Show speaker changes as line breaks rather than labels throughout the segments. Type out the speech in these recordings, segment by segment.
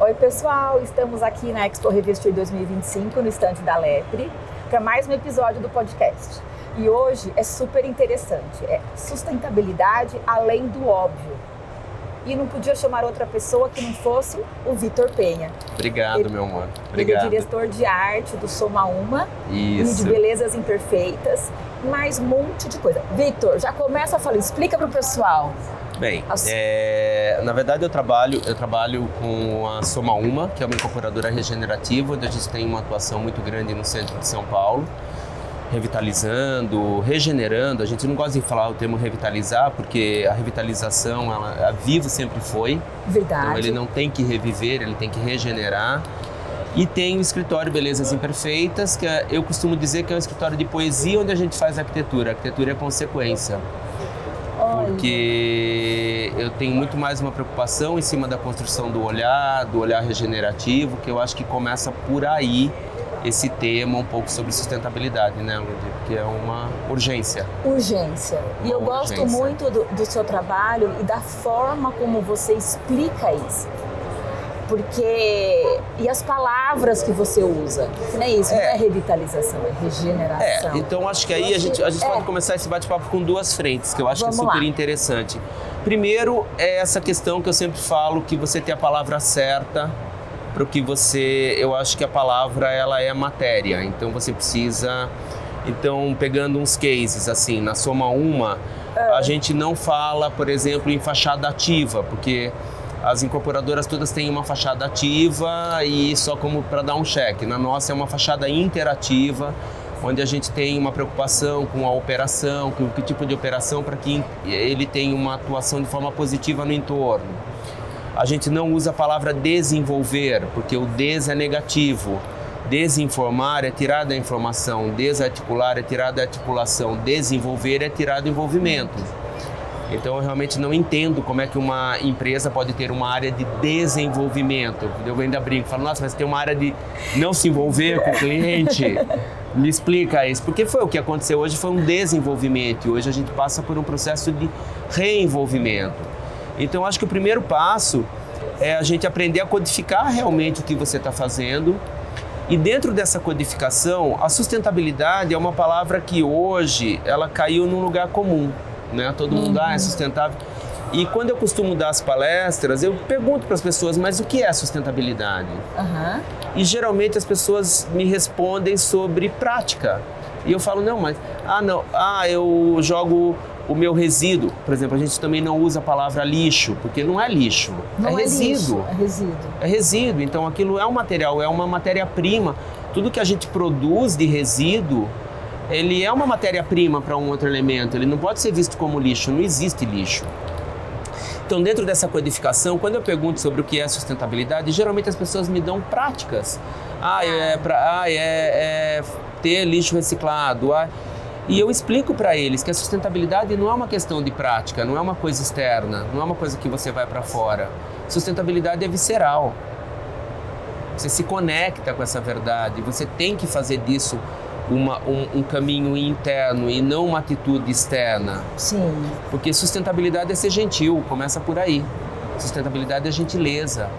Oi pessoal, estamos aqui na Expo Revestir 2025 no estande da Lepre para mais um episódio do podcast. E hoje é super interessante, é sustentabilidade além do óbvio. E não podia chamar outra pessoa que não fosse o Vitor Penha.
Obrigado, meu amor. Obrigado.
Ele é diretor de arte do Soma Uma.
Isso.
E de Belezas Imperfeitas, mais um monte de coisa. Vitor, já começa a falar, explica para o pessoal.
Bem, na verdade eu trabalho com a Soma Uma, que é uma incorporadora regenerativa, onde a gente tem uma atuação muito grande no centro de São Paulo, revitalizando, regenerando. A gente não gosta de falar o termo revitalizar, porque a revitalização, a Vivo sempre foi.
Verdade.
Então ele não tem que reviver, ele tem que regenerar. E tem o escritório Belezas Imperfeitas, que eu costumo dizer que é um escritório de poesia onde a gente faz arquitetura. A arquitetura é consequência. Porque eu tenho muito mais uma preocupação em cima da construção do olhar regenerativo, que eu acho que começa por aí esse tema um pouco sobre sustentabilidade, né, Ludi? Porque é uma urgência.
Urgência. E eu gosto muito do seu trabalho e da forma como você explica isso. Porque... E as palavras que você usa, não é isso, não é revitalização, é regeneração.
Então acho que aí a gente pode começar esse bate-papo com duas frentes, que eu acho que é super interessante. Primeiro é essa questão que eu sempre falo, que você tem a palavra certa para o que você... Eu acho que a palavra, ela é matéria, então você precisa... Então, pegando uns cases, assim, na Soma Uma, a gente não fala, por exemplo, em fachada ativa, porque... As incorporadoras todas têm uma fachada ativa e só como para dar um cheque. Na nossa é uma fachada interativa, onde a gente tem uma preocupação com a operação, com que tipo de operação, para que ele tenha uma atuação de forma positiva no entorno. A gente não usa a palavra desenvolver, porque o des é negativo. Desinformar é tirar da informação, desarticular é tirar da articulação, desenvolver é tirar do envolvimento. Então eu realmente não entendo como é que uma empresa pode ter uma área de desenvolvimento. Eu ainda brinco, falo, nossa, mas tem uma área de não se envolver com o cliente. Me explica isso. Porque foi o que aconteceu hoje, foi um desenvolvimento. E hoje a gente passa por um processo de reenvolvimento. Então acho que o primeiro passo é a gente aprender a codificar realmente o que você está fazendo. E dentro dessa codificação, a sustentabilidade é uma palavra que hoje ela caiu num lugar comum. Né? Todo mundo é sustentável. E quando eu costumo dar as palestras, eu pergunto para as pessoas, mas o que é sustentabilidade? E geralmente as pessoas me respondem sobre prática. E eu falo, não, mas... eu jogo o meu resíduo. Por exemplo, a gente também não usa a palavra lixo, porque não é lixo, é resíduo.
Lixo, é resíduo.
É resíduo, então aquilo é um material, é uma matéria-prima. Tudo que a gente produz de resíduo, ele é uma matéria-prima para um outro elemento, ele não pode ser visto como lixo, não existe lixo. Então, dentro dessa codificação, quando eu pergunto sobre o que é sustentabilidade, geralmente as pessoas me dão práticas. É ter lixo reciclado. E eu explico para eles que a sustentabilidade não é uma questão de prática, não é uma coisa externa, não é uma coisa que você vai para fora. Sustentabilidade é visceral. Você se conecta com essa verdade, você tem que fazer disso um caminho interno e não uma atitude externa.
Sim.
Porque sustentabilidade é ser gentil, começa por aí. Sustentabilidade é gentileza,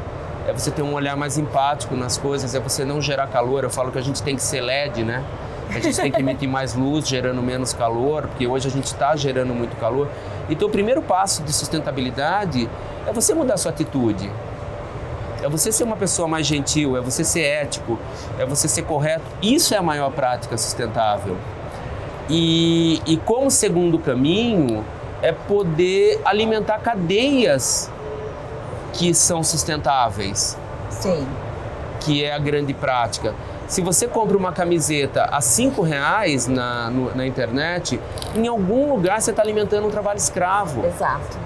é você ter um olhar mais empático nas coisas, é você não gerar calor. Eu falo que a gente tem que ser LED, né? A gente tem que emitir mais luz, gerando menos calor, porque hoje a gente está gerando muito calor. Então o primeiro passo de sustentabilidade é você mudar a sua atitude. É você ser uma pessoa mais gentil, é você ser ético, é você ser correto. Isso é a maior prática sustentável. E como segundo caminho, é poder alimentar cadeias que são sustentáveis.
Sim.
Que é a grande prática. Se você compra uma camiseta a R$5 na internet, em algum lugar você está alimentando um trabalho escravo.
Exato.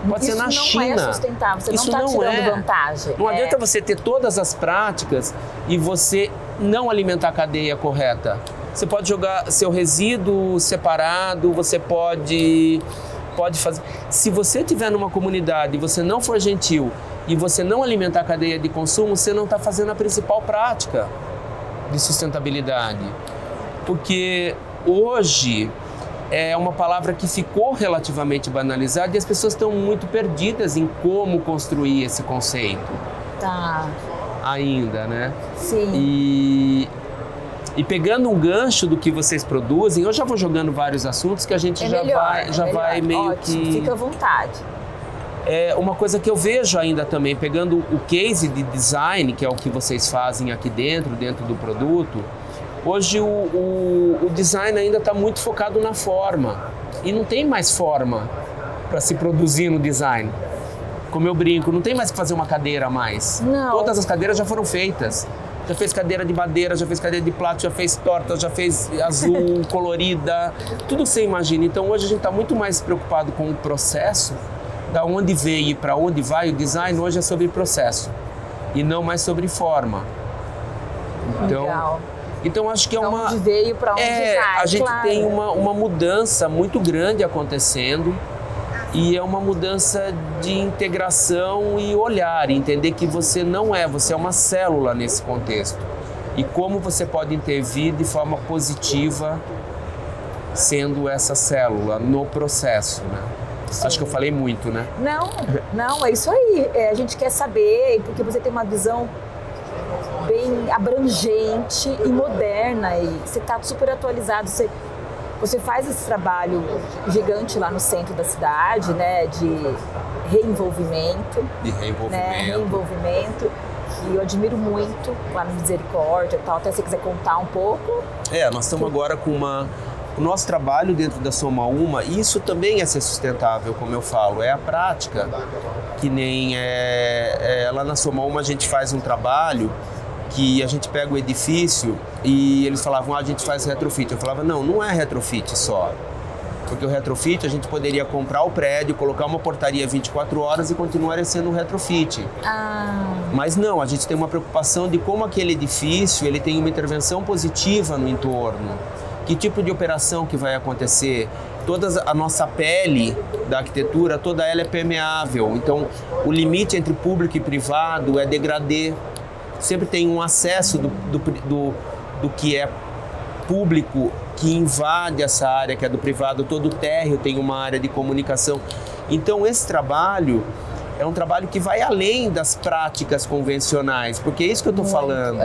Pode ser na China.
Isso não é sustentável, você
Isso
não está tirando vantagem.
Não adianta você ter todas as práticas e você não alimentar a cadeia correta. Você pode jogar seu resíduo separado, você pode fazer... Se você estiver numa comunidade e você não for gentil e você não alimentar a cadeia de consumo, você não está fazendo a principal prática de sustentabilidade. Porque hoje... é uma palavra que ficou relativamente banalizada e as pessoas estão muito perdidas em como construir esse conceito.
Tá.
Ainda, né?
Sim.
E pegando um gancho do que vocês produzem, eu já vou jogando vários assuntos que a gente vai meio
Ótimo,
que...
Fica à vontade.
É uma coisa que eu vejo ainda também, pegando o case de design, que é o que vocês fazem aqui dentro do produto, hoje o design ainda está muito focado na forma. E não tem mais forma para se produzir no design. Como eu brinco, não tem mais que fazer uma cadeira a mais.
Não.
Todas as cadeiras já foram feitas. Já fez cadeira de madeira, já fez cadeira de plástico, já fez torta, já fez azul, colorida, tudo que você imagina. Então hoje a gente está muito mais preocupado com o processo, da onde veio e para onde vai. O design hoje é sobre processo e não mais sobre forma.
Legal.
Então acho que é uma...
Onde veio, para onde vai,
a gente
claro.
tem uma mudança muito grande acontecendo. E é uma mudança de integração e olhar, entender que você é uma célula nesse contexto. E como você pode intervir de forma positiva sendo essa célula no processo, né? Sim. Acho que eu falei muito, né?
Não, é isso aí. A gente quer saber, porque você tem uma visão bem abrangente e moderna e você está super atualizado. Você faz esse trabalho gigante lá no centro da cidade, né, de reenvolvimento. Né, reenvolvimento, que eu admiro muito lá no Misericórdia e tal. Até se você quiser contar um pouco.
Nós estamos agora com o nosso trabalho dentro da Soma Uma, e isso também é ser sustentável, como eu falo, é a prática, que nem lá na Soma Uma a gente faz um trabalho que a gente pega o edifício e eles falavam, a gente faz retrofit. Eu falava, não é retrofit só. Porque o retrofit a gente poderia comprar o prédio, colocar uma portaria 24 horas e continuar sendo um retrofit. Mas não, a gente tem uma preocupação de como aquele edifício ele tem uma intervenção positiva no entorno. Que tipo de operação que vai acontecer? A nossa pele da arquitetura, toda ela é permeável. Então, o limite entre público e privado é degradê. Sempre tem um acesso do que é público que invade essa área que é do privado, todo o térreo tem uma área de comunicação. Então esse trabalho é um trabalho que vai além das práticas convencionais, porque é isso que eu estou falando.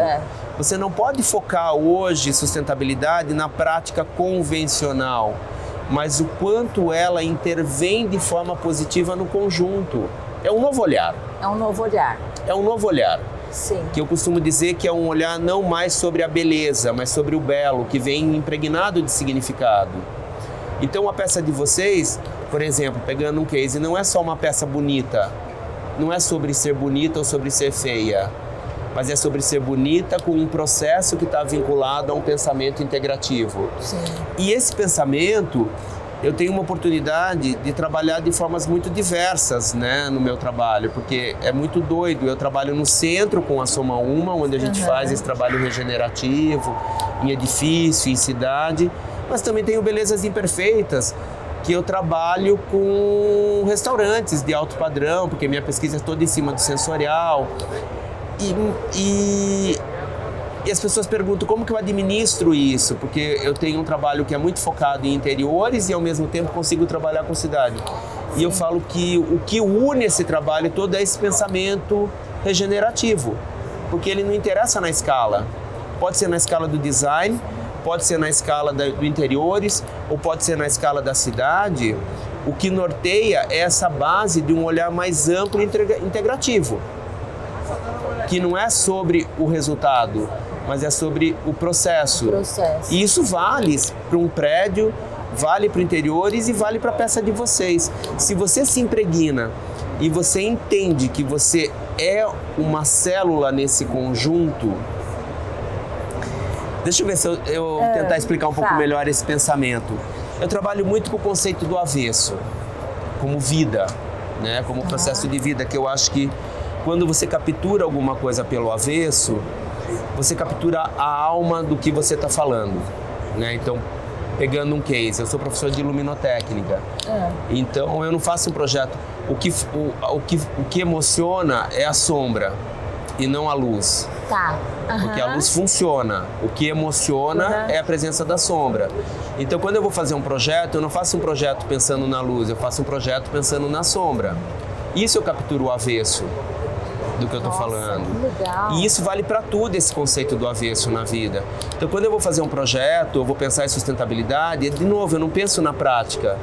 Você não pode focar hoje sustentabilidade na prática convencional, mas o quanto ela intervém de forma positiva no conjunto. É um novo olhar.
Sim.
Que eu costumo dizer que é um olhar não mais sobre a beleza, mas sobre o belo, que vem impregnado de significado. Então a peça de vocês, por exemplo, pegando um case, não é só uma peça bonita, não é sobre ser bonita ou sobre ser feia, mas é sobre ser bonita com um processo que está vinculado a um pensamento integrativo.
Sim.
E esse pensamento, eu tenho uma oportunidade de trabalhar de formas muito diversas, né, no meu trabalho, porque é muito doido. Eu trabalho no centro com a Soma Uma, onde a gente faz esse trabalho regenerativo, em edifício, em cidade, mas também tenho Belezas Imperfeitas, que eu trabalho com restaurantes de alto padrão, porque minha pesquisa é toda em cima do sensorial. E as pessoas perguntam como que eu administro isso, porque eu tenho um trabalho que é muito focado em interiores e ao mesmo tempo consigo trabalhar com cidade. E eu falo que o que une esse trabalho todo é esse pensamento regenerativo, porque ele não interessa na escala. Pode ser na escala do design, pode ser na escala do interiores, ou pode ser na escala da cidade. O que norteia é essa base de um olhar mais amplo e integrativo, que não é sobre o resultado, mas é sobre o processo. E isso vale para um prédio, vale para interiores e vale para a peça de vocês. Se você se impregna e você entende que você é uma célula nesse conjunto, deixa eu ver se eu tentar explicar um pouco melhor esse pensamento. Eu trabalho muito com o conceito do avesso, como vida, né? Como processo de vida, que eu acho que quando você captura alguma coisa pelo avesso, você captura a alma do que você está falando, né? Então, pegando um case, eu sou professor de luminotécnica, então eu não faço um projeto. O que emociona é a sombra e não a luz. Porque a luz funciona. O que emociona é a presença da sombra. Então, quando eu vou fazer um projeto, eu não faço um projeto pensando na luz, eu faço um projeto pensando na sombra. Isso eu capturo o avesso. do que eu tô falando.
Que legal.
E isso vale para tudo, esse conceito do avesso na vida. Então, quando eu vou fazer um projeto, eu vou pensar em sustentabilidade, de novo, eu não penso na prática,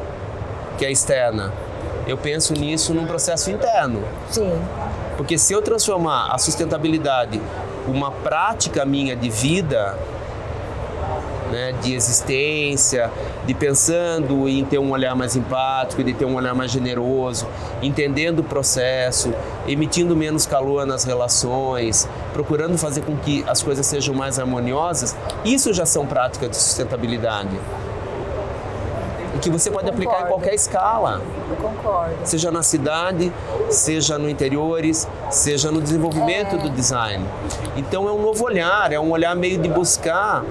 que é externa. Eu penso nisso num processo interno.
Sim.
Porque se eu transformar a sustentabilidade uma prática minha de vida, né, de existência, de pensando em ter um olhar mais empático, de ter um olhar mais generoso, entendendo o processo, emitindo menos calor nas relações, procurando fazer com que as coisas sejam mais harmoniosas, isso já são práticas de sustentabilidade. E que você pode aplicar em qualquer escala.
Eu concordo.
Seja na cidade, seja no interiores, seja no desenvolvimento do design. Então é um novo olhar, é um olhar meio de buscar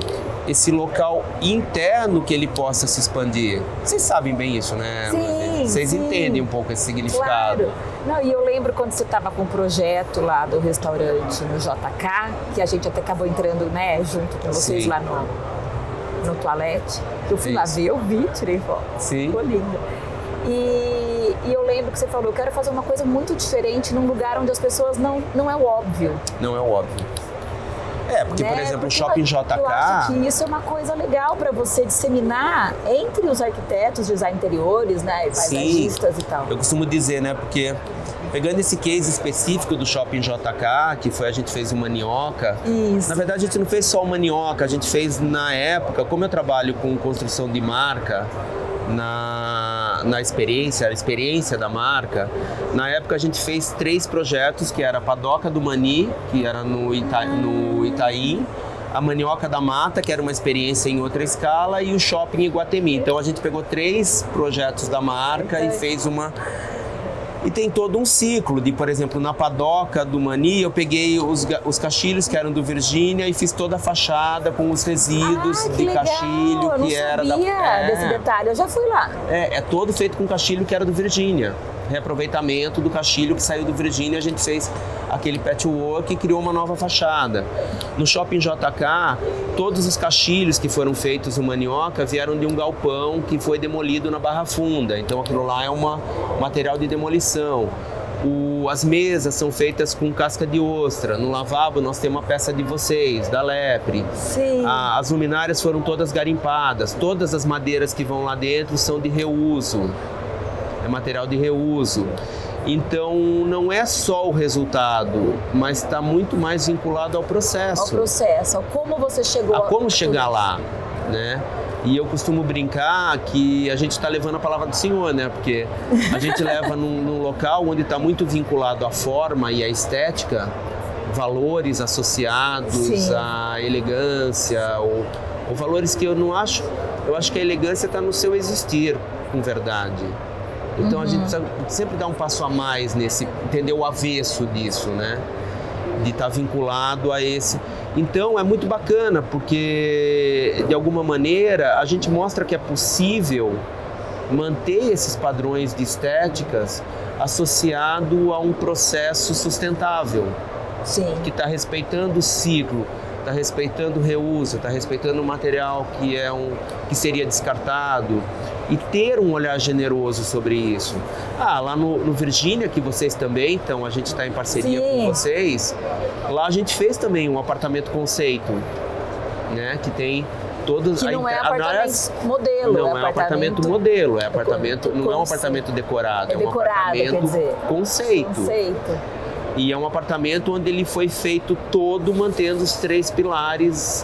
esse local interno que ele possa se expandir. Vocês sabem bem isso, né?
Sim,
Vocês entendem um pouco esse significado.
Claro. Não, e eu lembro quando você estava com o projeto lá do restaurante no JK, que a gente até acabou entrando, né, junto com vocês
Sim.
lá no toalete. Eu fui lá ver, eu vi, tirei foto.
Sim.
Ficou linda. E eu lembro que você falou, eu quero fazer uma coisa muito diferente num lugar onde as pessoas não é o óbvio.
Não é o óbvio. Porque, por exemplo, o Shopping JK...
Eu acho que isso é uma coisa legal para você disseminar entre os arquitetos, design interiores, né, e paisagistas e tal.
Eu costumo dizer, né, porque pegando esse case específico do Shopping JK, que foi a gente fez uma manioca.
Isso.
Na verdade, a gente não fez só uma manioca, a gente fez na época, como eu trabalho com construção de marca, na experiência, a experiência da marca, na época a gente fez 3 projetos, que era a Padoca do Mani, que era no Itaim, a Manioca da Mata, que era uma experiência em outra escala, e o Shopping Iguatemi. Então a gente pegou 3 projetos da marca e fez uma... E tem todo um ciclo de, por exemplo, na Padoca do Mani, eu peguei os caixilhos que eram do Virgínia e fiz toda a fachada com os resíduos de caixilho que era da...
Eu não sabia desse detalhe, eu já fui lá.
É todo feito com caixilho que era do Virgínia. Reaproveitamento do caixilho que saiu do Virgínia, a gente fez aquele patchwork e criou uma nova fachada. No Shopping JK, todos os caixilhos que foram feitos no Manioca vieram de um galpão que foi demolido na Barra Funda. Então aquilo lá é um material de demolição. As mesas são feitas com casca de ostra. No lavabo nós temos uma peça de vocês, da Lepre.
Sim.
As luminárias foram todas garimpadas. Todas as madeiras que vão lá dentro são de reuso. É material de reuso. Então, não é só o resultado, mas está muito mais vinculado ao processo.
Ao processo, ao como você chegou...
A como chegar lá, né? E eu costumo brincar que a gente está levando a palavra do Senhor, né? Porque a gente leva num local onde está muito vinculado à forma e à estética, valores associados
Sim.
à elegância, ou valores que eu não acho... Eu acho que a elegância está no seu existir, com verdade. Então a gente precisa sempre dar um passo a mais nesse, entender o avesso disso, né? De estar vinculado a esse. Então é muito bacana, porque de alguma maneira a gente mostra que é possível manter esses padrões de estéticas associado a um processo sustentável.
Sim.
Que está respeitando o ciclo, está respeitando o reuso, está respeitando o material que seria descartado. E ter um olhar generoso sobre isso. Lá no Virgínia, que vocês também, então a gente está em parceria com vocês, lá a gente fez também um apartamento conceito, né? Que tem todos...
Que não é apartamento modelo.
Não é apartamento modelo, é apartamento, não é um apartamento decorado, é um apartamento conceito. E é um apartamento onde ele foi feito todo mantendo os 3 pilares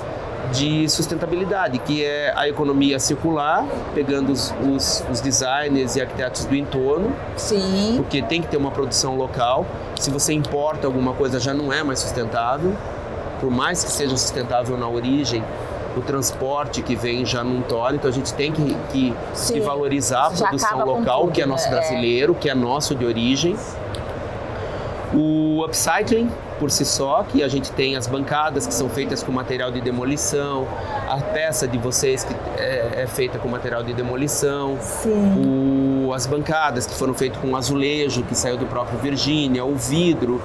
de sustentabilidade, que é a economia circular, pegando os designers e arquitetos do entorno.
Sim.
Porque tem que ter uma produção local. Se você importa alguma coisa, já não é mais sustentável. Por mais que seja sustentável na origem, o transporte que vem já não torna. Então a gente tem que valorizar a produção local, que é nosso brasileiro, que é nosso de origem. O upcycling, por si só, que a gente tem as bancadas que são feitas com material de demolição, a peça de vocês que é feita com material de demolição, as bancadas que foram feitas com azulejo, que saiu do próprio Virgínia, o vidro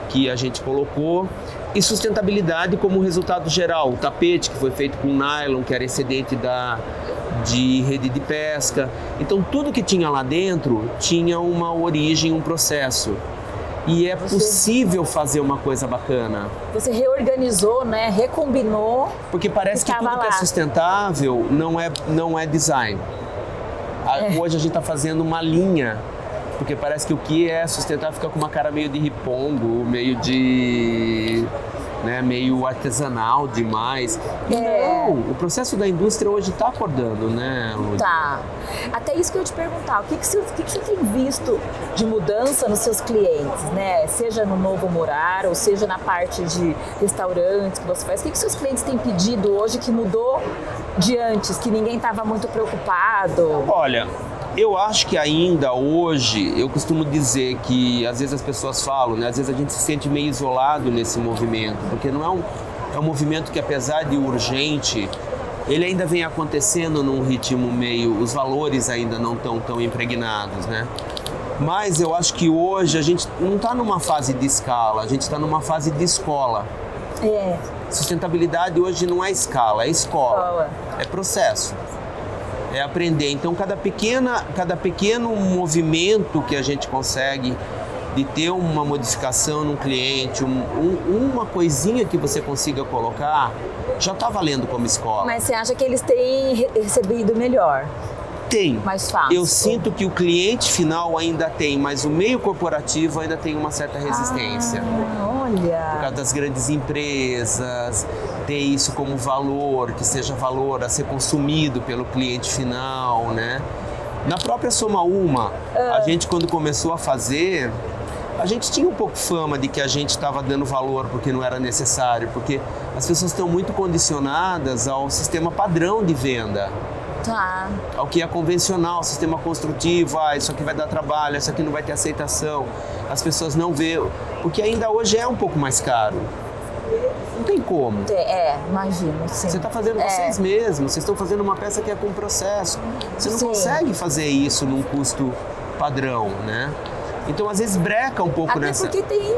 que a gente colocou, e sustentabilidade como resultado geral, o tapete que foi feito com nylon, que era excedente de rede de pesca. Então tudo que tinha lá dentro tinha uma origem, um processo. E é possível fazer uma coisa bacana.
Você reorganizou, né? Recombinou.
Porque parece que tudo que é sustentável não é design. Hoje a gente está fazendo uma linha, porque parece que o que é sustentável fica com uma cara meio de ripongo, meio de... né, meio artesanal demais. Não, o processo da indústria hoje está acordando, né, Lud?
Tá. Até isso que eu ia te perguntar, o que você tem visto de mudança nos seus clientes, né? Seja no Novo Morar, ou seja na parte de restaurantes que você faz. O que seus clientes têm pedido hoje que mudou de antes, que ninguém estava muito preocupado?
Olha, eu acho que ainda hoje, eu costumo dizer que às vezes as pessoas falam, né? Às vezes a gente se sente meio isolado nesse movimento, porque não é um movimento que, apesar de urgente, ele ainda vem acontecendo num ritmo meio... Os valores ainda não estão tão impregnados, né? Mas eu acho que hoje a gente não está numa fase de escala, a gente está numa fase de escola. Sustentabilidade hoje não é escala, é escola. É processo. É aprender. Então, cada pequeno movimento que a gente consegue de ter uma modificação no cliente, uma coisinha que você consiga colocar, já está valendo como escola.
Mas você acha que eles têm recebido melhor?
Tem.
Mais fácil?
Eu sinto que o cliente final ainda tem, mas o meio corporativo ainda tem uma certa resistência.
Olha!
Por causa das grandes empresas, ter isso como valor, que seja valor a ser consumido pelo cliente final, né? Na própria Soma Uma, a gente quando começou a fazer, a gente tinha um pouco fama de que a gente estava dando valor porque não era necessário, porque as pessoas estão muito condicionadas ao sistema padrão de venda.
Tá.
Ao que é convencional, sistema construtivo, isso aqui vai dar trabalho, isso aqui não vai ter aceitação. As pessoas não veem, porque ainda hoje é um pouco mais caro. Não tem como.
Imagino, sim.
Você está fazendo vocês mesmos, vocês estão fazendo uma peça que é com processo. Você não consegue fazer isso num custo padrão, né? Então, às vezes, breca um pouco nessa...
Até porque tem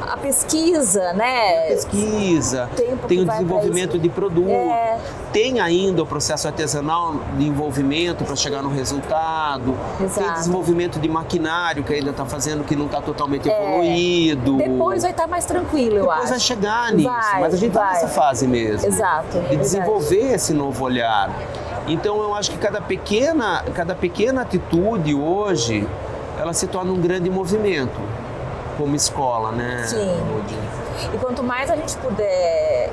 a pesquisa, né?
Tem o desenvolvimento de produto, tem ainda o processo artesanal de envolvimento para chegar no resultado, tem desenvolvimento de maquinário que ainda está fazendo que não está totalmente evoluído.
Depois vai estar mais tranquilo, eu acho.
Depois vai chegar nisso, mas a gente está nessa fase mesmo.
Exato.
De desenvolver esse novo olhar. Então eu acho que cada pequena atitude hoje, ela se torna um grande movimento. Como escola, né?
Sim. E quanto mais a gente puder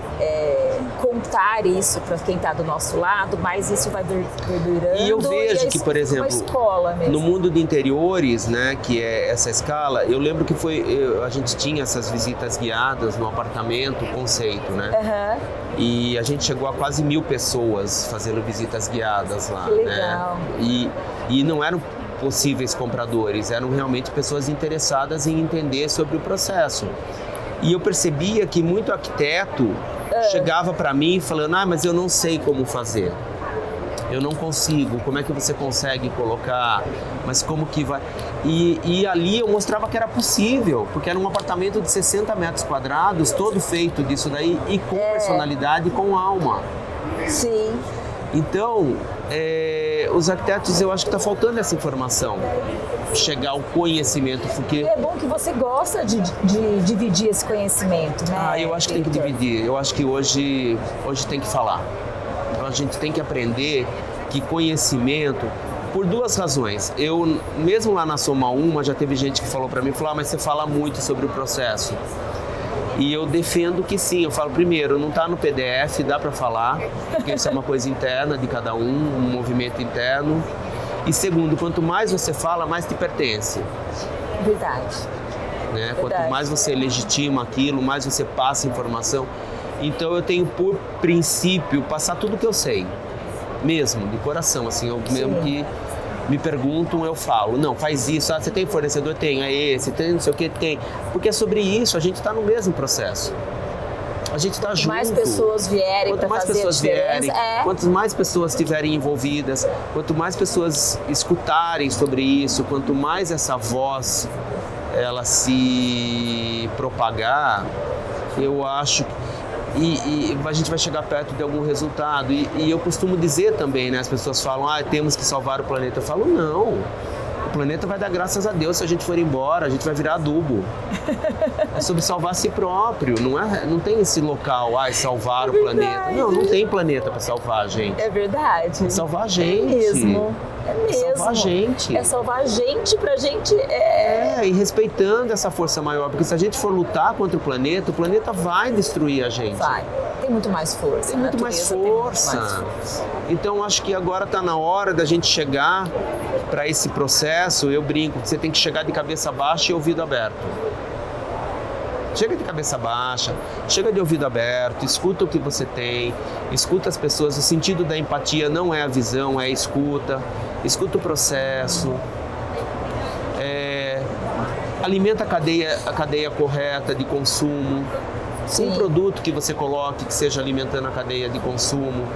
contar isso para quem está do nosso lado, mais isso vai verdurando.
E eu vejo que, por exemplo,
escola mesmo.
no mundo de interiores, né, que é essa escala, eu lembro que a gente tinha essas visitas guiadas no apartamento, conceito, né? E a gente chegou a quase 1000 pessoas fazendo visitas guiadas lá,
que legal.
né? E não eram possíveis compradores, eram realmente pessoas interessadas em entender sobre o processo. E eu percebia que muito arquiteto chegava para mim falando, mas eu não sei como fazer, eu não consigo, como é que você consegue colocar, mas como que vai... E ali eu mostrava que era possível, porque era um apartamento de 60 metros quadrados, todo feito disso daí, e com personalidade e com alma.
Sim.
Então, os arquitetos, eu acho que está faltando essa informação, chegar ao conhecimento, porque...
É bom que você gosta de dividir esse conhecimento, né?
Eu acho que tem que dividir, eu acho que hoje tem que falar. Então, a gente tem que aprender que conhecimento, por duas razões. Eu, mesmo lá na Soma Uma, já teve gente que falou para mim, mas você fala muito sobre o processo. E eu defendo que sim, eu falo primeiro, não está no PDF, dá para falar, porque isso é uma coisa interna de cada um movimento interno. E segundo, quanto mais você fala, mais te pertence.
Verdade.
Né? Quanto mais você legitima aquilo, mais você passa informação. Então eu tenho por princípio passar tudo que eu sei, mesmo, de coração, assim, eu mesmo que me perguntam, eu falo, não, faz isso, você tem fornecedor? Tem, esse, tem não sei o que, tem. Porque é sobre isso, a gente está no mesmo processo. A gente está junto.
Quanto mais pessoas vierem para fazer a diferença,
quanto mais pessoas estiverem envolvidas, quanto mais pessoas escutarem sobre isso, quanto mais essa voz ela se propagar, eu acho e a gente vai chegar perto de algum resultado. E eu costumo dizer também, né, as pessoas falam, temos que salvar o planeta. Eu falo, não. O O planeta vai dar graças a Deus se a gente for embora, a gente vai virar adubo. É sobre salvar a si próprio, não tem esse local, salvar o planeta. Não tem planeta para salvar a gente.
É verdade.
É salvar a gente.
É mesmo.
É salvar a gente.
É salvar a gente pra gente...
E respeitando essa força maior, porque se a gente for lutar contra o planeta vai destruir a gente.
Vai. Tem muito mais força.
Tem muito mais força. Então, acho que agora está na hora da gente chegar para esse processo. Eu brinco, você tem que chegar de cabeça baixa e ouvido aberto. Chega de cabeça baixa, chega de ouvido aberto, escuta o que você tem, escuta as pessoas. O sentido da empatia não é a visão, é a escuta. Escuta o processo. Alimenta a cadeia correta de consumo. Um produto que você coloque que seja alimentando a cadeia de consumo.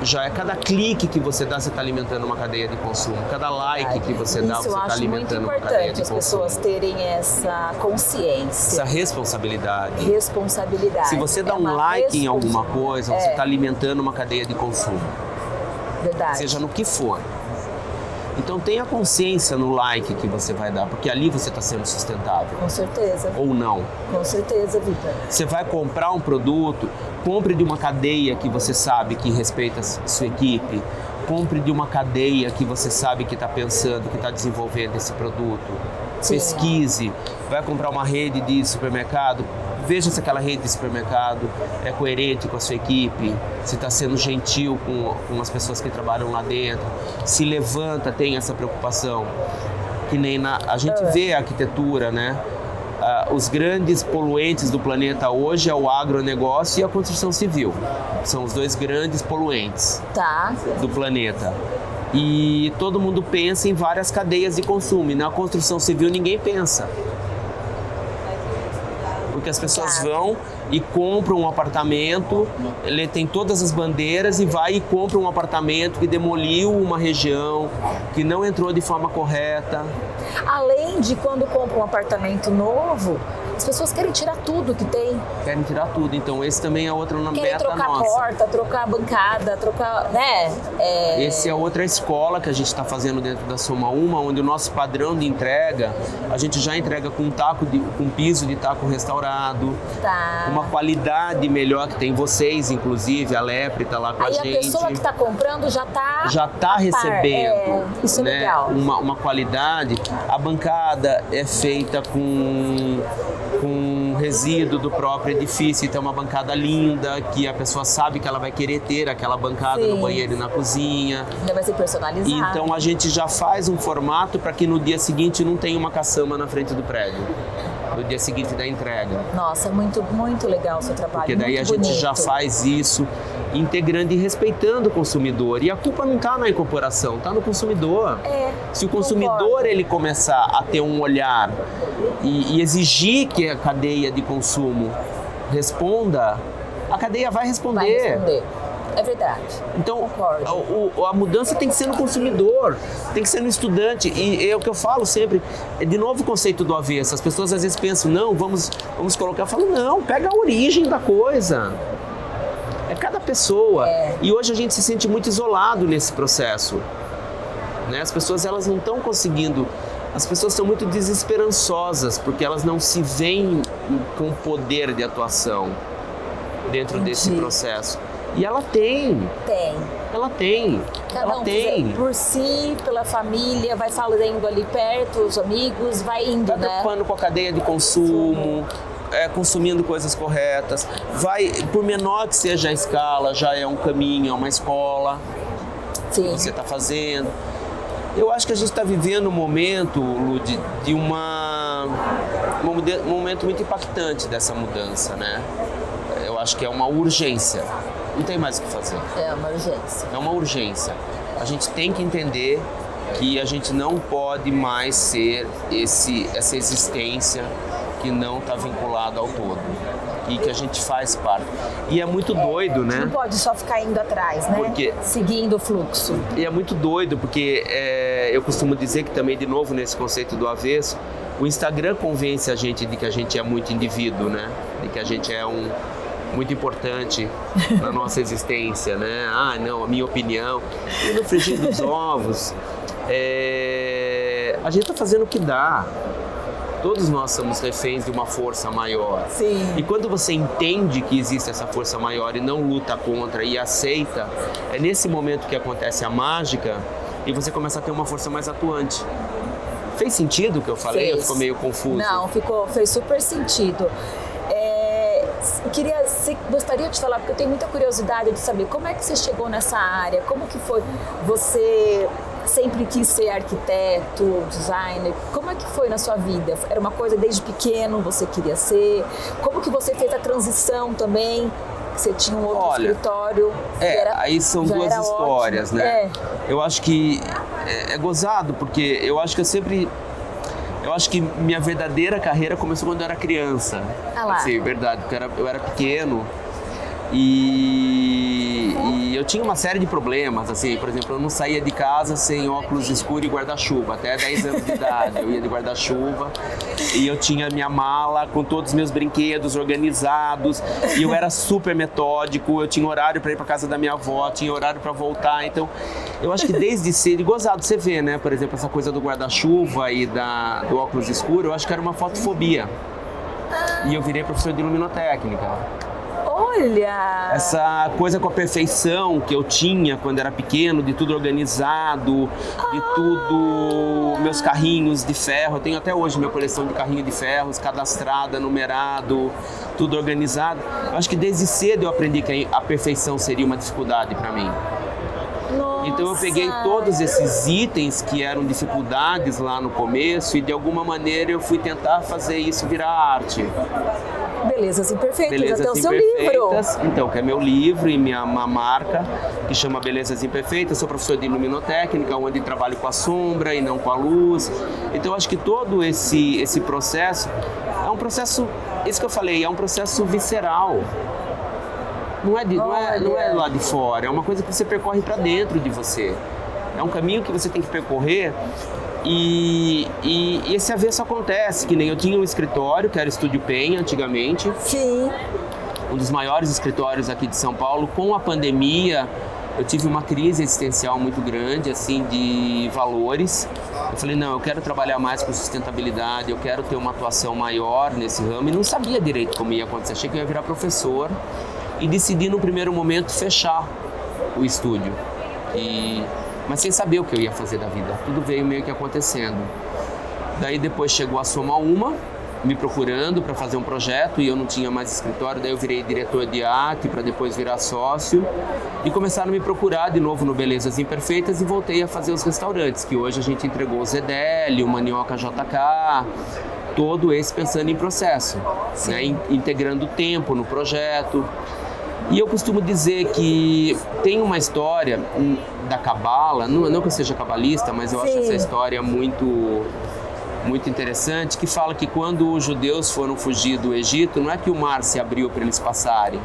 Já é cada clique que você dá, você está alimentando uma cadeia de consumo. Cada like que você dá, você está alimentando uma cadeia de consumo. Isso eu acho muito importante,
as pessoas terem essa consciência.
Essa responsabilidade.
Responsabilidade.
Se você dá um like em alguma coisa, você está alimentando uma cadeia de consumo.
Verdade.
Seja no que for. Então tenha consciência no like que você vai dar, porque ali você está sendo sustentável.
Com certeza.
Ou não.
Com certeza, Vitor.
Você vai comprar um produto, compre de uma cadeia que você sabe que respeita a sua equipe. Compre de uma cadeia que você sabe que está pensando, que está desenvolvendo esse produto. Sim. Pesquise. Vai comprar uma rede de supermercado, veja se aquela rede de supermercado é coerente com a sua equipe, se está sendo gentil com as pessoas que trabalham lá dentro, se levanta, tem essa preocupação. Que nem a gente vê a arquitetura, né? Os grandes poluentes do planeta hoje é o agronegócio e a construção civil. São os dois grandes poluentes do planeta. E todo mundo pensa em várias cadeias de consumo. E na construção civil ninguém pensa. Porque as pessoas vão e compram um apartamento, ele tem todas as bandeiras e vai e compra um apartamento que demoliu uma região, que não entrou de forma correta.
Além de quando compra um apartamento novo, as pessoas querem tirar tudo que tem.
Querem tirar tudo, então esse também é outra meta nossa.
Querem trocar a porta, trocar a bancada, trocar, né?
Esse é outra escola que a gente está fazendo dentro da Soma Uma, onde o nosso padrão de entrega, a gente já entrega com com piso de taco restaurado, uma qualidade melhor que tem vocês, inclusive, a Lepre está lá com a gente.
Aí a pessoa que está comprando já está
recebendo,
isso é legal.
Uma qualidade. A bancada é feita com resíduo do próprio edifício, então é uma bancada linda, que a pessoa sabe que ela vai querer ter aquela bancada no banheiro e na cozinha.
Já vai ser personalizado.
Então a gente já faz um formato para que no dia seguinte não tenha uma caçamba na frente do prédio. No dia seguinte da entrega.
Nossa, muito, muito legal o seu trabalho.
Porque daí a gente já faz isso integrando e respeitando o consumidor. E a culpa não está na incorporação, está no consumidor. Se o consumidor ele começar a ter um olhar e exigir que a cadeia de consumo responda, a cadeia vai responder.
Vai responder. É verdade.
Então, a mudança tem que ser no consumidor, tem que ser no estudante. E é o que eu falo sempre, de novo o conceito do avesso. As pessoas às vezes pensam, não, vamos colocar. Eu falo, não, pega a origem da coisa. É cada pessoa. E hoje a gente se sente muito isolado nesse processo. Né? As pessoas elas não estão conseguindo. As pessoas são muito desesperançosas porque elas não se veem com poder de atuação dentro desse processo. E ela tem. Ela tem.
Cada um tem. Por si, pela família, vai falando ali perto, os amigos, vai indo,
vai preocupando com a cadeia de consumo, consumindo coisas corretas. Vai, por menor que seja a escala, já é um caminho, é uma escola que você está fazendo. Eu acho que a gente está vivendo um momento, Lu, de um momento muito impactante dessa mudança, né? Eu acho que é uma urgência. Não tem mais o que fazer.
É uma urgência.
É uma urgência. A gente tem que entender que a gente não pode mais ser essa existência que não está vinculada ao todo. E que a gente faz parte. E é muito doido, né?
Não pode só ficar indo atrás, né? Seguindo o fluxo.
E é muito doido, porque eu costumo dizer que também, de novo, nesse conceito do avesso, o Instagram convence a gente de que a gente é muito indivíduo, né? De que a gente é muito importante na nossa existência, né? Ah, não, a minha opinião. E no frigir dos ovos, A gente está fazendo o que dá. Todos nós somos reféns de uma força maior.
Sim.
E quando você entende que existe essa força maior e não luta contra e aceita, é nesse momento que acontece a mágica e você começa a ter uma força mais atuante. Fez sentido o que eu falei? Ou ficou meio confuso?
Não, fez super sentido. Gostaria de falar, porque eu tenho muita curiosidade de saber como é que você chegou nessa área, como que foi, você sempre quis ser arquiteto, designer, como é que foi na sua vida? Era uma coisa desde pequeno, você queria ser? Como que você fez a transição também? Você tinha um outro escritório?
Aí são duas histórias,
ótimo,
né? Eu acho que é gozado, porque eu acho que minha verdadeira carreira começou quando eu era criança. Sim, verdade, porque eu era pequeno e eu tinha uma série de problemas, assim, por exemplo, eu não saía de casa sem óculos escuros e guarda-chuva, até 10 anos de idade, eu ia de guarda-chuva e eu tinha minha mala com todos os meus brinquedos organizados e eu era super metódico, eu tinha horário para ir para casa da minha avó, tinha horário para voltar, então eu acho que desde cedo, gozado, você vê, né, por exemplo, essa coisa do guarda-chuva e do óculos escuro, eu acho que era uma fotofobia e eu virei professor de luminotécnica.
Olha!
Essa coisa com a perfeição que eu tinha quando era pequeno, de tudo organizado, de tudo, meus carrinhos de ferro, eu tenho até hoje minha coleção de carrinhos de ferros, cadastrada, numerado, tudo organizado. Eu acho que desde cedo eu aprendi que a perfeição seria uma dificuldade para mim.
Nossa.
Então eu peguei todos esses itens que eram dificuldades lá no começo e de alguma maneira eu fui tentar fazer isso virar arte.
Belezas Imperfeitas,
Belezas
até o seu
Imperfeitas,
livro.
Então, que é meu livro e uma marca que chama Belezas Imperfeitas. Sou professor de luminotécnica, onde trabalho com a sombra e não com a luz. Então, acho que todo esse processo é um processo, isso que eu falei, é um processo visceral. Não é lá de fora, é uma coisa que você percorre para dentro de você. É um caminho que você tem que percorrer. E esse avesso acontece, que nem eu tinha um escritório, que era Estúdio Penha, antigamente.
Sim.
Um dos maiores escritórios aqui de São Paulo. Com a pandemia, eu tive uma crise existencial muito grande, assim, de valores. Eu falei, não, eu quero trabalhar mais com sustentabilidade, eu quero ter uma atuação maior nesse ramo. E não sabia direito como ia acontecer. Achei que eu ia virar professor. E decidi, no primeiro momento, fechar o estúdio. Mas sem saber o que eu ia fazer da vida. Tudo veio meio que acontecendo. Daí depois chegou a Soma Uma, me procurando para fazer um projeto e eu não tinha mais escritório. Daí eu virei diretor de arte para depois virar sócio. E começaram a me procurar de novo no Belezas Imperfeitas e voltei a fazer os restaurantes, que hoje a gente entregou o Zedeli, o Manioca JK, todo esse pensando em processo, né? Integrando o tempo no projeto. E eu costumo dizer que tem uma história da Cabala, não que eu seja cabalista, mas eu acho essa história muito interessante, que fala que quando os judeus foram fugir do Egito, não é que o mar se abriu para eles passarem.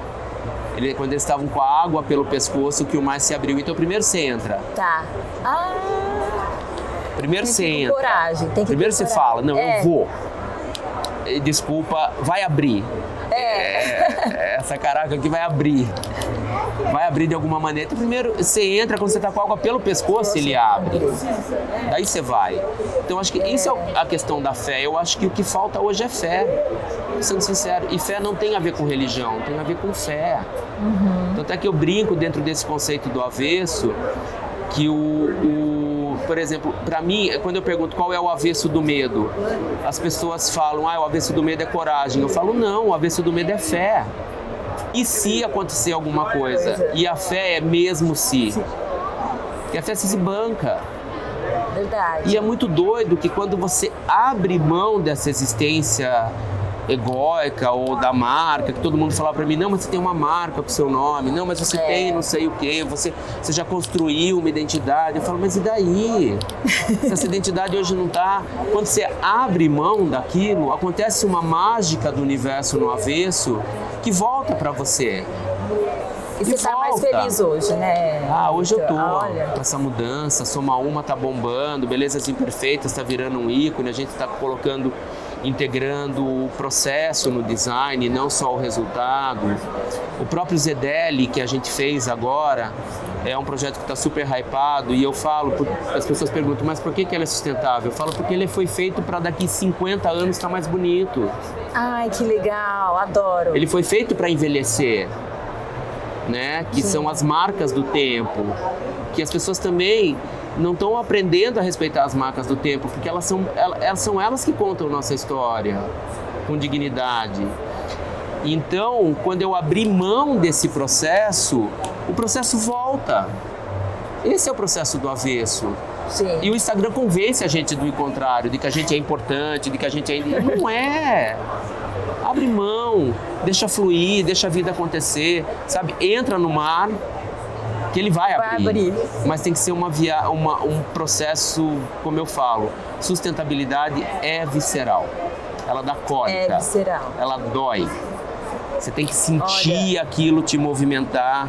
Quando eles estavam com a água pelo pescoço, que o mar se abriu. Então primeiro você entra.
Tá.
Primeiro você entra.
Coragem. Tem que
primeiro
ter
você
coragem.
fala, não, eu vou. Desculpa, vai abrir. Essa caraca aqui vai abrir. Vai abrir de alguma maneira. Então, primeiro você entra, quando você tá com a água pelo pescoço, ele abre. Daí você vai. Então acho que isso é a questão da fé. Eu acho que o que falta hoje é fé. Sendo sincero. E fé não tem a ver com religião, tem a ver com fé. Tanto é que eu brinco dentro desse conceito do avesso, que por exemplo, para mim, quando eu pergunto qual é o avesso do medo, as pessoas falam, o avesso do medo é coragem. Eu falo, não, o avesso do medo é fé. E se acontecer alguma coisa? E a fé é mesmo se. E a fé se banca.
Verdade.
E é muito doido que quando você abre mão dessa existência egóica ou da marca, que todo mundo falava pra mim, não, mas você tem uma marca pro seu nome, não, mas você tem não sei o quê, você já construiu uma identidade. Eu falo, mas e daí? Se essa identidade hoje não tá... Quando você abre mão daquilo, acontece uma mágica do universo no avesso que volta pra você.
E você tá mais feliz hoje, né?
Hoje eu tô com essa mudança, Soma Uma tá bombando, Belezas Imperfeitas tá virando um ícone, a gente tá colocando integrando o processo no design, não só o resultado. O próprio Zedeli, que a gente fez agora, é um projeto que está super hypado, e eu falo, as pessoas perguntam, mas por que ele é sustentável? Eu falo, porque ele foi feito para daqui 50 anos estar mais bonito.
Ai, que legal, adoro.
Ele foi feito para envelhecer, né? Que são as marcas do tempo, que as pessoas também não estão aprendendo a respeitar as marcas do tempo, porque elas são elas que contam nossa história com dignidade. Então, quando eu abri mão desse processo, o processo volta. Esse é o processo do avesso.
Sim.
E o Instagram convence a gente do contrário, de que a gente é importante, de que a gente é... Não é! Abre mão, deixa fluir, deixa a vida acontecer, sabe? Entra no mar, que ele vai abrir. Mas tem que ser um processo, como eu falo, sustentabilidade é visceral. Ela dá cólica.
É visceral.
Ela dói. Você tem que sentir aquilo te movimentar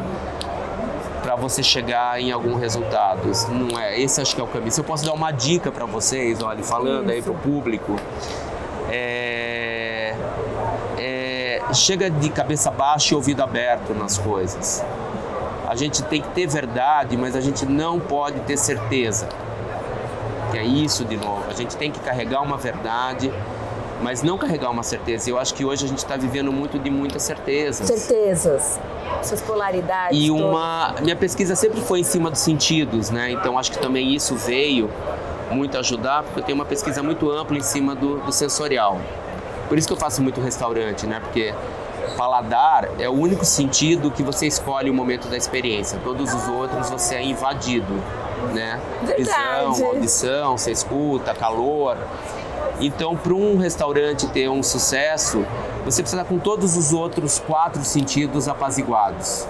para você chegar em algum resultado. Não é, esse acho que é o caminho. Se eu posso dar uma dica para vocês, olha, falando aí pro público, chega de cabeça baixa e ouvido aberto nas coisas. A gente tem que ter verdade, mas a gente não pode ter certeza. Que é isso de novo. A gente tem que carregar uma verdade, mas não carregar uma certeza. Eu acho que hoje a gente está vivendo muito de muitas certezas.
Certezas, essas polaridades.
E minha pesquisa sempre foi em cima dos sentidos, né? Então acho que também isso veio muito ajudar, porque eu tenho uma pesquisa muito ampla em cima do sensorial. Por isso que eu faço muito restaurante, né? Porque paladar é o único sentido que você escolhe o momento da experiência. Todos os outros você é invadido, né?
Verdade.
Visão, audição, você escuta, calor. Então, para um restaurante ter um sucesso, você precisa estar com todos os outros 4 sentidos apaziguados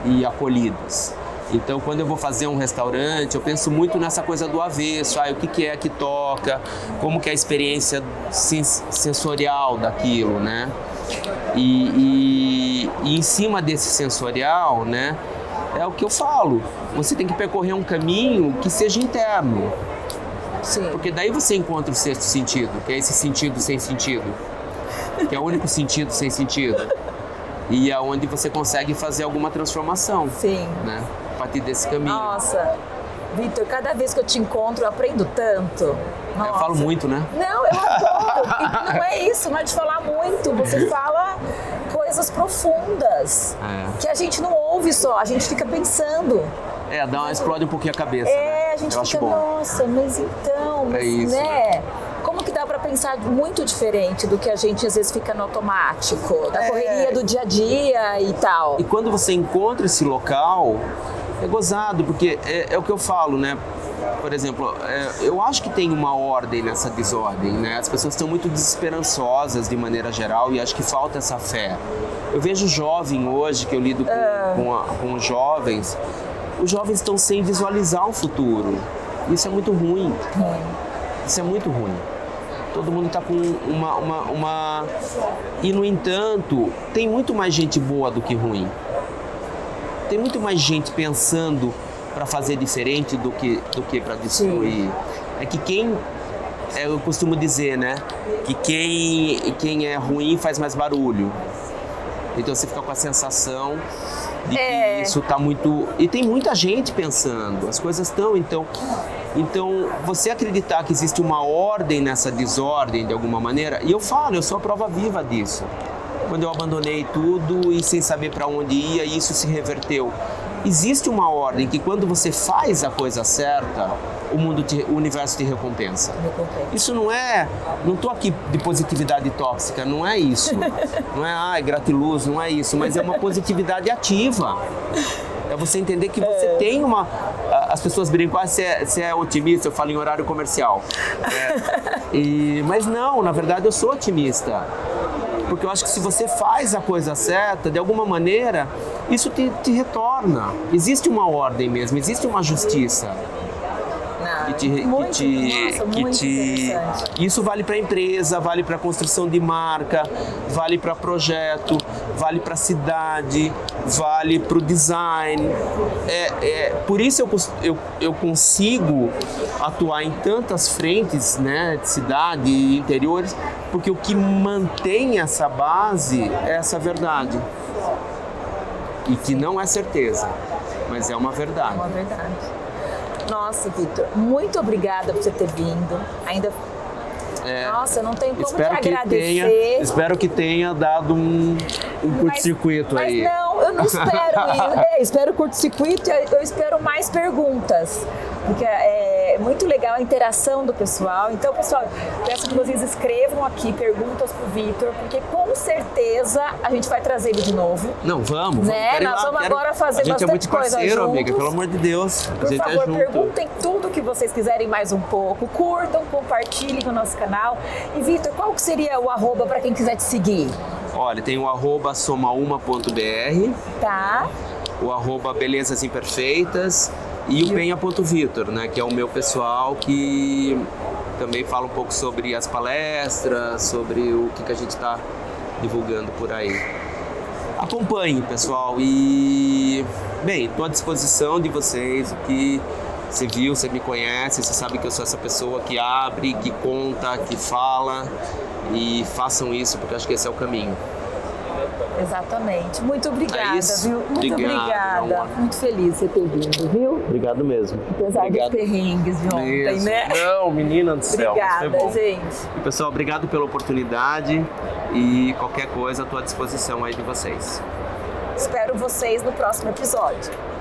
e acolhidos. Então, quando eu vou fazer um restaurante, eu penso muito nessa coisa do avesso. O que é que toca, como que é a experiência sensorial daquilo, né? E em cima desse sensorial, né, é o que eu falo. Você tem que percorrer um caminho que seja interno.
Sim.
Porque daí você encontra o sexto sentido, que é esse sentido sem sentido. Que é o único sentido sem sentido. E é onde você consegue fazer alguma transformação.
Sim.
Né? A partir desse caminho.
Nossa, Vitor, cada vez que eu te encontro eu aprendo tanto. Nossa.
Eu falo muito, né?
Não, eu adoro. E não é isso, não é de falar muito. Você fala coisas profundas que a gente não ouve só, a gente fica pensando.
Explode um pouquinho a cabeça.
A gente
eu
fica,
acho bom.
Nossa, mas então,
é isso,
né? Como que dá pra pensar muito diferente do que a gente às vezes fica no automático, da correria do dia a dia e tal.
E quando você encontra esse local, é gozado, porque é o que eu falo, né? Por exemplo, eu acho que tem uma ordem nessa desordem, né? As pessoas estão muito desesperançosas de maneira geral e acho que falta essa fé. Eu vejo jovem hoje, que eu lido com jovens, os jovens estão sem visualizar um futuro. Isso é muito ruim. Isso é muito ruim. Todo mundo está com uma... E, no entanto, tem muito mais gente boa do que ruim. Tem muito mais gente pensando para fazer diferente do que para destruir. Sim. É que eu costumo dizer, né? Que quem é ruim faz mais barulho. Então você fica com a sensação de que isso está muito... E tem muita gente pensando, as coisas estão, então você acreditar que existe uma ordem nessa desordem de alguma maneira, e eu sou a prova viva disso. Quando eu abandonei tudo e sem saber para onde ia, isso se reverteu. Existe uma ordem que quando você faz a coisa certa, o universo te recompensa. Isso não estou aqui de positividade tóxica, não é isso. Não é gratiluz, não é isso, mas é uma positividade ativa. É você entender que você tem uma... As pessoas brincam, você é otimista, eu falo em horário comercial. Mas não, na verdade eu sou otimista. Porque eu acho que se você faz a coisa certa, de alguma maneira, isso te retorna. Existe uma ordem mesmo, existe uma justiça.
Muito interessante.
Isso vale para empresa, vale para construção de marca, vale para projeto, vale para cidade, vale para o design. Por isso eu consigo atuar em tantas frentes, né, de cidade e interiores, porque o que mantém essa base é essa verdade. E que não é certeza, mas é uma verdade.
É uma verdade. Nossa, Vitor, muito obrigada por você ter vindo. Nossa, eu não tenho como te agradecer.
Espero que tenha dado um curto-circuito aí.
Mas não, eu não espero isso. Espero curto-circuito e eu espero mais perguntas. Porque é muito legal a interação do pessoal. Então, pessoal, peço que vocês escrevam aqui perguntas pro Vitor, porque com certeza a gente vai trazer ele de novo.
Não, vamos.
Né? Nós vamos agora fazer bastante coisa juntos. A gente é muito parceiro, amiga,
pelo amor de Deus.
Por favor, perguntem tudo que vocês quiserem mais um pouco. Curtam, compartilhem com o nosso canal. E, Vitor, qual que seria o @ para quem quiser te seguir?
Olha, tem o @somauma.br.
Tá.
O @belezas imperfeitas. E o penha.vitor, né, que é o meu pessoal que também fala um pouco sobre as palestras, sobre o que a gente está divulgando por aí. Acompanhe, pessoal, e, bem, estou à disposição de vocês, o que você viu, você me conhece, você sabe que eu sou essa pessoa que abre, que conta, que fala, e façam isso, porque acho que esse é o caminho.
Exatamente. Muito obrigada, viu? Muito
obrigada.
Muito feliz de você ter vindo, viu?
Obrigado mesmo.
Apesar dos perrengues de ontem, né?
Não, menina do céu.
Obrigada, gente.
E, pessoal, obrigado pela oportunidade e qualquer coisa, estou à disposição aí de vocês.
Espero vocês no próximo episódio.